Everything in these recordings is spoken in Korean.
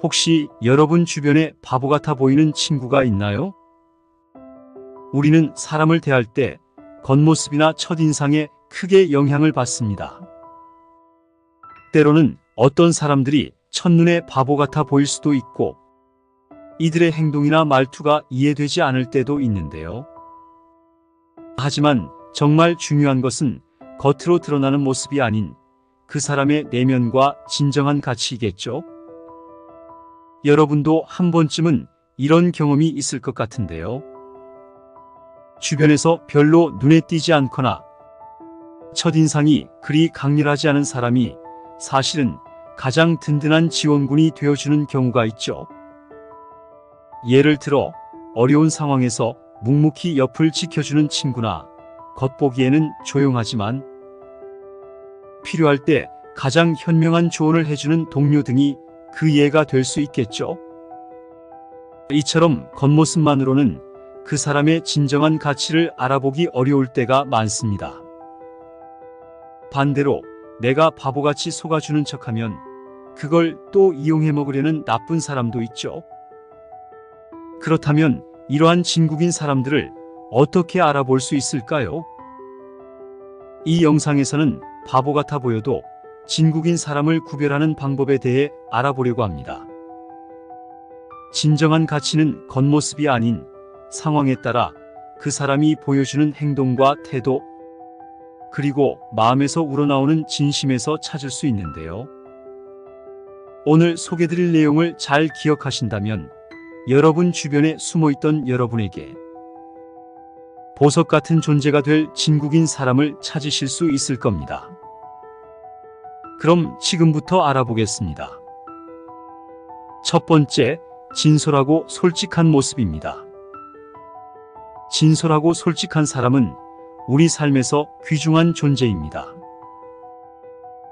혹시 여러분 주변에 바보 같아 보이는 친구가 있나요? 우리는 사람을 대할 때 겉모습이나 첫인상에 크게 영향을 받습니다. 때로는 어떤 사람들이 첫눈에 바보 같아 보일 수도 있고 이들의 행동이나 말투가 이해되지 않을 때도 있는데요. 하지만 정말 중요한 것은 겉으로 드러나는 모습이 아닌 그 사람의 내면과 진정한 가치이겠죠? 여러분도 한 번쯤은 이런 경험이 있을 것 같은데요. 주변에서 별로 눈에 띄지 않거나 첫인상이 그리 강렬하지 않은 사람이 사실은 가장 든든한 지원군이 되어주는 경우가 있죠. 예를 들어 어려운 상황에서 묵묵히 옆을 지켜주는 친구나 겉보기에는 조용하지만 필요할 때 가장 현명한 조언을 해주는 동료 등이 그 예가 될 수 있겠죠. 이처럼 겉모습만으로는 그 사람의 진정한 가치를 알아보기 어려울 때가 많습니다. 반대로 내가 바보같이 속아주는 척하면 그걸 또 이용해 먹으려는 나쁜 사람도 있죠. 그렇다면 이러한 진국인 사람들을 어떻게 알아볼 수 있을까요? 이 영상에서는 바보 같아 보여도 진국인 사람을 구별하는 방법에 대해 알아보려고 합니다. 진정한 가치는 겉모습이 아닌 상황에 따라 그 사람이 보여주는 행동과 태도, 그리고 마음에서 우러나오는 진심에서 찾을 수 있는데요. 오늘 소개드릴 내용을 잘 기억하신다면 여러분 주변에 숨어있던 여러분에게 보석 같은 존재가 될 진국인 사람을 찾으실 수 있을 겁니다. 그럼 지금부터 알아보겠습니다. 첫 번째, 진솔하고 솔직한 모습입니다. 진솔하고 솔직한 사람은 우리 삶에서 귀중한 존재입니다.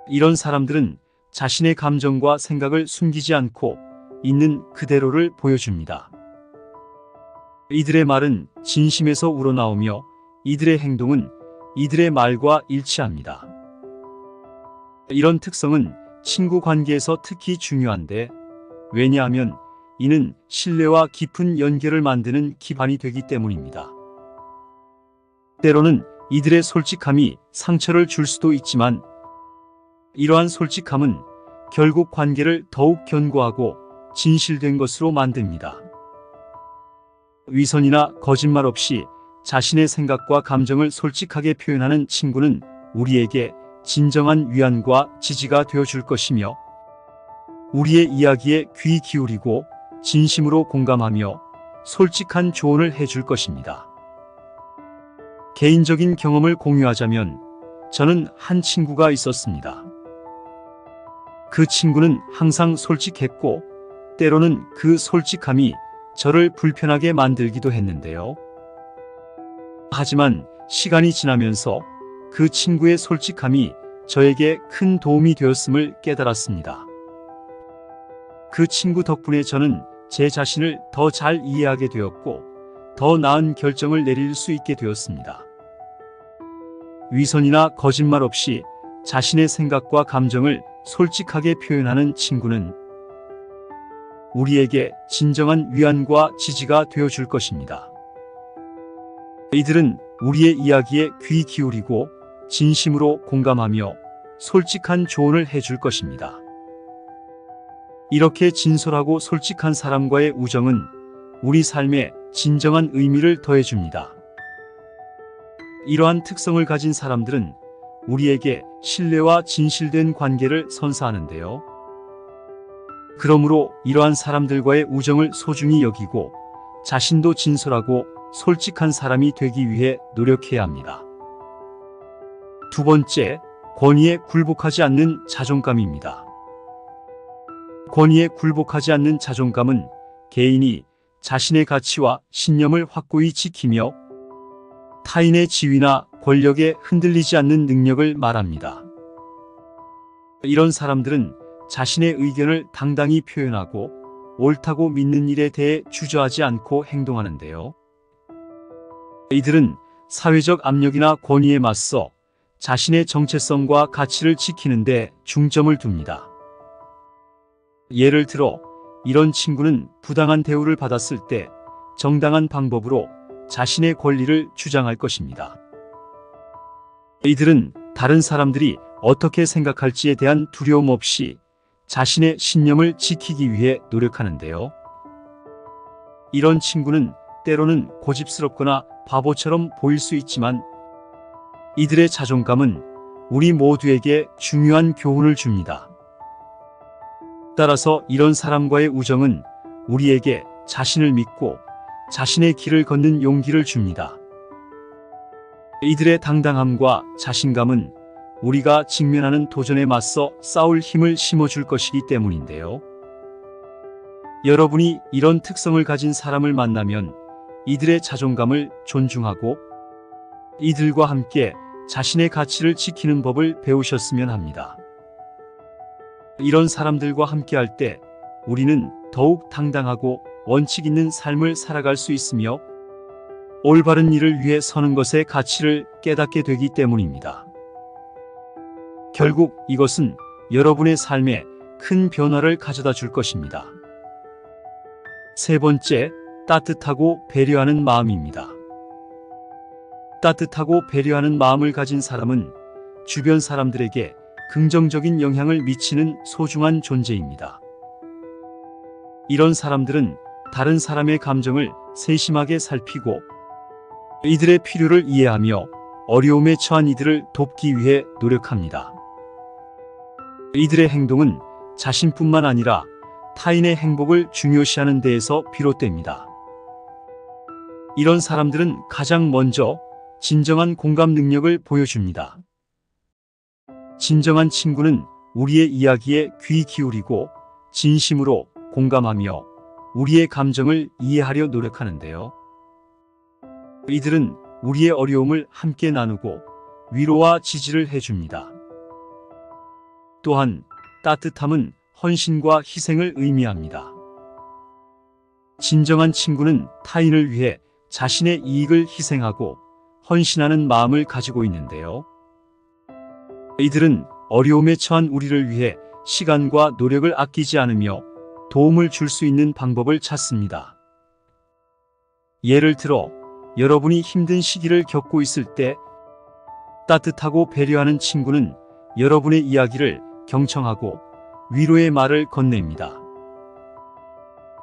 이런 사람들은 자신의 감정과 생각을 숨기지 않고 있는 그대로를 보여줍니다. 이들의 말은 진심에서 우러나오며 이들의 행동은 이들의 말과 일치합니다. 이런 특성은 친구 관계에서 특히 중요한데, 왜냐하면 이는 신뢰와 깊은 연결을 만드는 기반이 되기 때문입니다. 때로는 이들의 솔직함이 상처를 줄 수도 있지만 이러한 솔직함은 결국 관계를 더욱 견고하고 진실된 것으로 만듭니다. 위선이나 거짓말 없이 자신의 생각과 감정을 솔직하게 표현하는 친구는 우리에게 진정한 위안과 지지가 되어줄 것이며 우리의 이야기에 귀 기울이고 진심으로 공감하며 솔직한 조언을 해줄 것입니다. 개인적인 경험을 공유하자면 저는 한 친구가 있었습니다. 그 친구는 항상 솔직했고 때로는 그 솔직함이 저를 불편하게 만들기도 했는데요. 하지만 시간이 지나면서 그 친구의 솔직함이 저에게 큰 도움이 되었음을 깨달았습니다. 그 친구 덕분에 저는 제 자신을 더 잘 이해하게 되었고 더 나은 결정을 내릴 수 있게 되었습니다. 위선이나 거짓말 없이 자신의 생각과 감정을 솔직하게 표현하는 친구는 우리에게 진정한 위안과 지지가 되어줄 것입니다. 이들은 우리의 이야기에 귀 기울이고 진심으로 공감하며 솔직한 조언을 해줄 것입니다. 이렇게 진솔하고 솔직한 사람과의 우정은 우리 삶에 진정한 의미를 더해줍니다. 이러한 특성을 가진 사람들은 우리에게 신뢰와 진실된 관계를 선사하는데요. 그러므로 이러한 사람들과의 우정을 소중히 여기고 자신도 진솔하고 솔직한 사람이 되기 위해 노력해야 합니다. 두 번째, 권위에 굴복하지 않는 자존감입니다. 권위에 굴복하지 않는 자존감은 개인이 자신의 가치와 신념을 확고히 지키며 타인의 지위나 권력에 흔들리지 않는 능력을 말합니다. 이런 사람들은 자신의 의견을 당당히 표현하고 옳다고 믿는 일에 대해 주저하지 않고 행동하는데요. 이들은 사회적 압력이나 권위에 맞서 자신의 정체성과 가치를 지키는 데 중점을 둡니다. 예를 들어 이런 친구는 부당한 대우를 받았을 때 정당한 방법으로 자신의 권리를 주장할 것입니다. 이들은 다른 사람들이 어떻게 생각할지에 대한 두려움 없이 자신의 신념을 지키기 위해 노력하는데요. 이런 친구는 때로는 고집스럽거나 바보처럼 보일 수 있지만 이들의 자존감은 우리 모두에게 중요한 교훈을 줍니다. 따라서 이런 사람과의 우정은 우리에게 자신을 믿고 자신의 길을 걷는 용기를 줍니다. 이들의 당당함과 자신감은 우리가 직면하는 도전에 맞서 싸울 힘을 심어줄 것이기 때문인데요. 여러분이 이런 특성을 가진 사람을 만나면 이들의 자존감을 존중하고 이들과 함께 자신의 가치를 지키는 법을 배우셨으면 합니다. 이런 사람들과 함께할 때 우리는 더욱 당당하고 원칙 있는 삶을 살아갈 수 있으며 올바른 일을 위해 서는 것의 가치를 깨닫게 되기 때문입니다. 결국 이것은 여러분의 삶에 큰 변화를 가져다 줄 것입니다. 세 번째, 따뜻하고 배려하는 마음입니다. 따뜻하고 배려하는 마음을 가진 사람은 주변 사람들에게 긍정적인 영향을 미치는 소중한 존재입니다. 이런 사람들은 다른 사람의 감정을 세심하게 살피고 이들의 필요를 이해하며 어려움에 처한 이들을 돕기 위해 노력합니다. 이들의 행동은 자신뿐만 아니라 타인의 행복을 중요시하는 데에서 비롯됩니다. 이런 사람들은 가장 먼저 진정한 공감 능력을 보여줍니다. 진정한 친구는 우리의 이야기에 귀 기울이고 진심으로 공감하며 우리의 감정을 이해하려 노력하는데요. 이들은 우리의 어려움을 함께 나누고 위로와 지지를 해줍니다. 또한 따뜻함은 헌신과 희생을 의미합니다. 진정한 친구는 타인을 위해 자신의 이익을 희생하고 헌신하는 마음을 가지고 있는데요. 이들은 어려움에 처한 우리를 위해 시간과 노력을 아끼지 않으며 도움을 줄 수 있는 방법을 찾습니다. 예를 들어 여러분이 힘든 시기를 겪고 있을 때 따뜻하고 배려하는 친구는 여러분의 이야기를 경청하고 위로의 말을 건넵니다.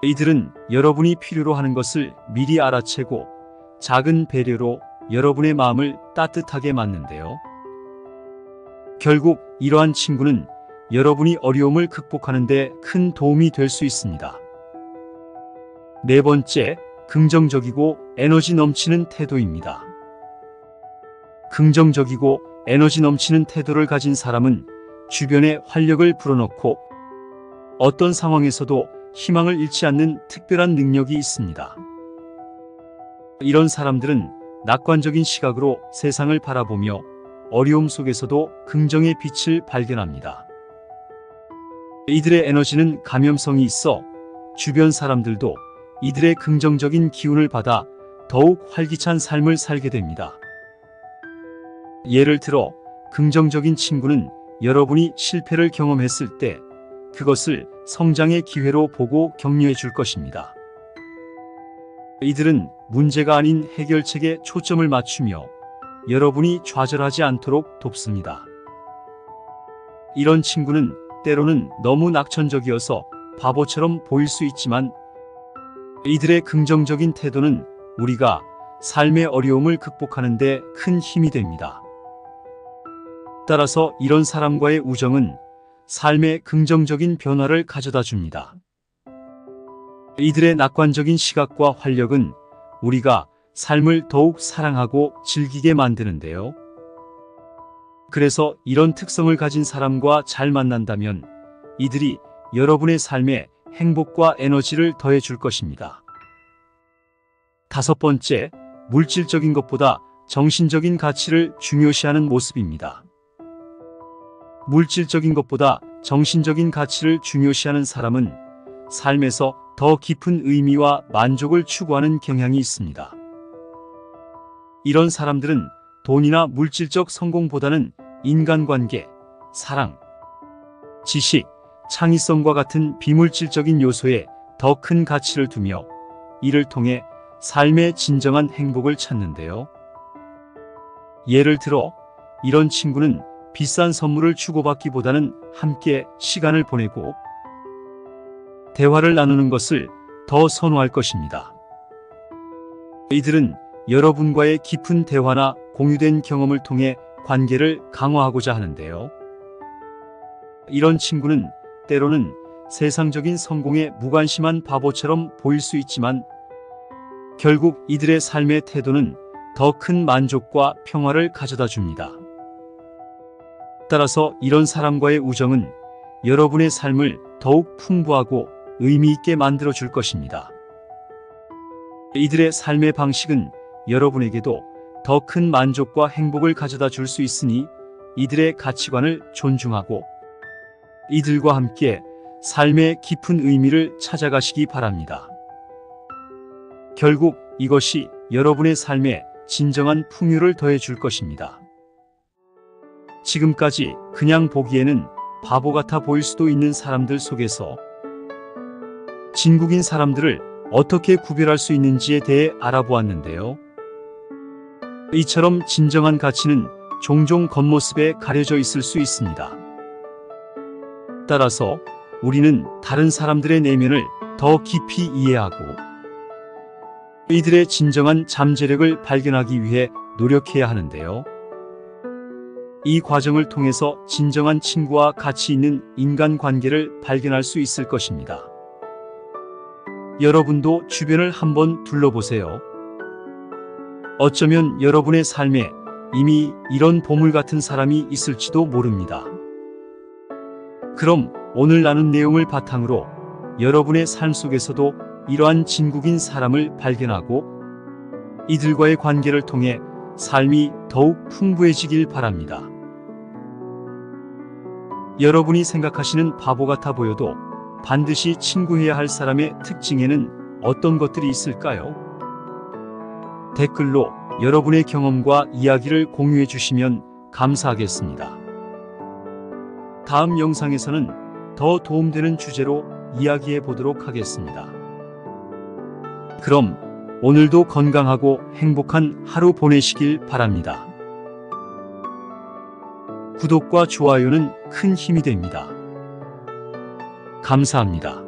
이들은 여러분이 필요로 하는 것을 미리 알아채고 작은 배려로 여러분의 마음을 따뜻하게 만드는데요. 결국 이러한 친구는 여러분이 어려움을 극복하는 데 큰 도움이 될 수 있습니다. 네 번째, 긍정적이고 에너지 넘치는 태도입니다. 긍정적이고 에너지 넘치는 태도를 가진 사람은 주변에 활력을 불어넣고 어떤 상황에서도 희망을 잃지 않는 특별한 능력이 있습니다. 이런 사람들은 낙관적인 시각으로 세상을 바라보며 어려움 속에서도 긍정의 빛을 발견합니다. 이들의 에너지는 감염성이 있어 주변 사람들도 이들의 긍정적인 기운을 받아 더욱 활기찬 삶을 살게 됩니다. 예를 들어 긍정적인 친구는 여러분이 실패를 경험했을 때 그것을 성장의 기회로 보고 격려해 줄 것입니다. 이들은 문제가 아닌 해결책에 초점을 맞추며 여러분이 좌절하지 않도록 돕습니다. 이런 친구는 때로는 너무 낙천적이어서 바보처럼 보일 수 있지만 이들의 긍정적인 태도는 우리가 삶의 어려움을 극복하는 데 큰 힘이 됩니다. 따라서 이런 사람과의 우정은 삶의 긍정적인 변화를 가져다 줍니다. 이들의 낙관적인 시각과 활력은 우리가 삶을 더욱 사랑하고 즐기게 만드는데요. 그래서 이런 특성을 가진 사람과 잘 만난다면 이들이 여러분의 삶에 행복과 에너지를 더해 줄 것입니다. 다섯 번째, 물질적인 것보다 정신적인 가치를 중요시하는 모습입니다. 물질적인 것보다 정신적인 가치를 중요시하는 사람은 삶에서 더 깊은 의미와 만족을 추구하는 경향이 있습니다. 이런 사람들은 돈이나 물질적 성공보다는 인간관계, 사랑, 지식, 창의성과 같은 비물질적인 요소에 더 큰 가치를 두며 이를 통해 삶의 진정한 행복을 찾는데요. 예를 들어 이런 친구는 비싼 선물을 주고받기보다는 함께 시간을 보내고 대화를 나누는 것을 더 선호할 것입니다. 이들은 여러분과의 깊은 대화나 공유된 경험을 통해 관계를 강화하고자 하는데요. 이런 친구는 때로는 세상적인 성공에 무관심한 바보처럼 보일 수 있지만 결국 이들의 삶의 태도는 더 큰 만족과 평화를 가져다 줍니다. 따라서 이런 사람과의 우정은 여러분의 삶을 더욱 풍부하고 의미 있게 만들어 줄 것입니다. 이들의 삶의 방식은 여러분에게도 더 큰 만족과 행복을 가져다 줄 수 있으니 이들의 가치관을 존중하고 이들과 함께 삶의 깊은 의미를 찾아가시기 바랍니다. 결국 이것이 여러분의 삶에 진정한 풍요를 더해 줄 것입니다. 지금까지 그냥 보기에는 바보 같아 보일 수도 있는 사람들 속에서 진국인 사람들을 어떻게 구별할 수 있는지에 대해 알아보았는데요. 이처럼 진정한 가치는 종종 겉모습에 가려져 있을 수 있습니다. 따라서 우리는 다른 사람들의 내면을 더 깊이 이해하고 이들의 진정한 잠재력을 발견하기 위해 노력해야 하는데요. 이 과정을 통해서 진정한 친구와 가치 있는 인간관계를 발견할 수 있을 것입니다. 여러분도 주변을 한번 둘러보세요. 어쩌면 여러분의 삶에 이미 이런 보물 같은 사람이 있을지도 모릅니다. 그럼 오늘 나눈 내용을 바탕으로 여러분의 삶 속에서도 이러한 진국인 사람을 발견하고 이들과의 관계를 통해 삶이 더욱 풍부해지길 바랍니다. 여러분이 생각하시는 바보 같아 보여도 반드시 친구해야 할 사람의 특징에는 어떤 것들이 있을까요? 댓글로 여러분의 경험과 이야기를 공유해 주시면 감사하겠습니다. 다음 영상에서는 더 도움되는 주제로 이야기해 보도록 하겠습니다. 그럼 오늘도 건강하고 행복한 하루 보내시길 바랍니다. 구독과 좋아요는 큰 힘이 됩니다. 감사합니다.